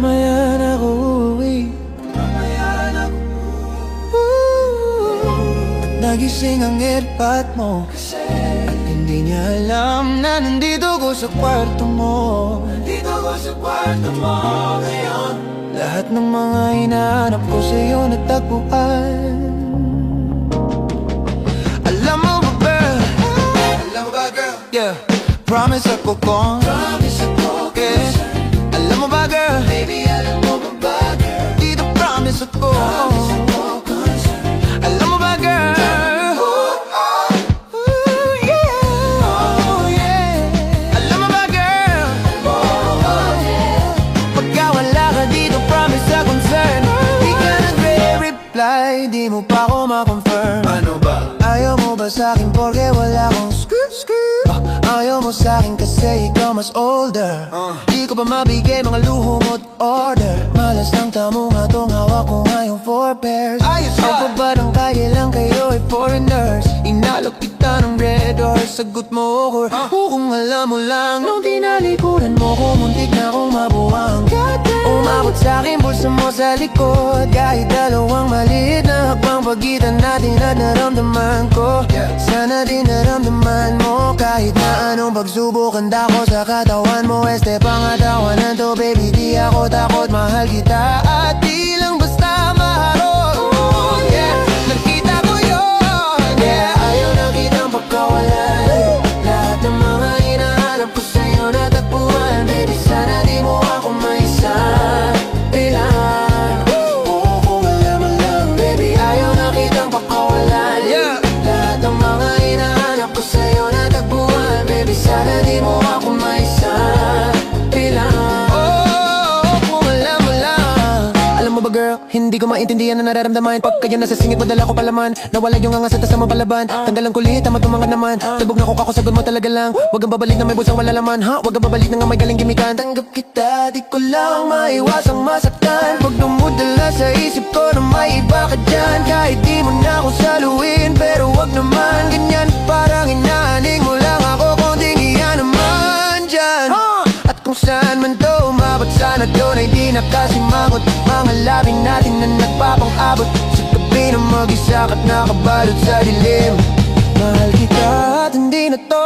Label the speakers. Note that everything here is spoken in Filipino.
Speaker 1: Mamaya na ako uuwi. Nagising ang airpot mo at hindi niya alam na nandito ko sa kwarto mo. Ngayon lahat ng mga hinahanap ko sa'yo natagpuan. Alam mo ba girl? Yeah, promise ako kung yeah. Alam mo ba girl? Baby, alam mo ba girl? Dito promise ako. Alam mo ba girl? Di mo pa ako ma-confirm.
Speaker 2: Ano ba?
Speaker 1: Ayaw mo ba sa'kin porque wala akong skirt? Ayaw mo sa'kin kasi ikaw mas older. Di ko pa mabigay mga luho mo't order. Malas ng tamo nga tong hawak ko ngayong 4 pairs. Ang babadang kaya lang kayo ay foreigners. Inalok kita ng red horse. Sagot mo or kung alam mo lang. Nung tinalikuran mo ko, muntik na akong mabuwang. Umabot sa'kin bulsa mo sa likod. Kahit dalawang maliit na hakbang pagitan natin at naramdaman ko. Sana din naramdaman mo. Kahit na anong pagsubok, handa ko sa katawan mo. Este pangatawanan to baby, di ako takot. Mahal kita at di lang basta maharot. Nakita ko yun. Ayaw na kitang pagkawalan. Lahat ng mga hinahanap ko sa'yo natagpuan. Baby, sana di mo ako maisa. Kung alam mo lang, baby, ayaw na kitang pagkawalan. Lahat ng mga hinahanap ko sa'yo natagpuan. Baby, sana di mo ako maisa. Kung alam mo lang. Alam mo ba girl, hindi ko maintindihan na nararamdaman. Pag kayo nasa singit mo dala ko palaman. Nawala yung angas at asama palaban. Tanggalan kulit, tama tumangad naman. Talbog na ko kako, sagot mo talaga lang. Huwag kang babalik na may bulsang wala laman. Huwag kang babalik na nga may galing gimikan. Tanggap kita, di ko lang maiwasang masaktan. Pag dumudala sa isip ko na may iba ka dyan. Kahit di mo na ako saluin, pero wag naman ganyan. Parang inaaning mo lang ako, konting iya naman dyan. At kung saan man to umabot, sana doon ay di nakasimangot. Mga labing natin na nagpapang-abot sa gabi na mag-isa ka't nakabalot sa dilim. Mahal kita at hindi na to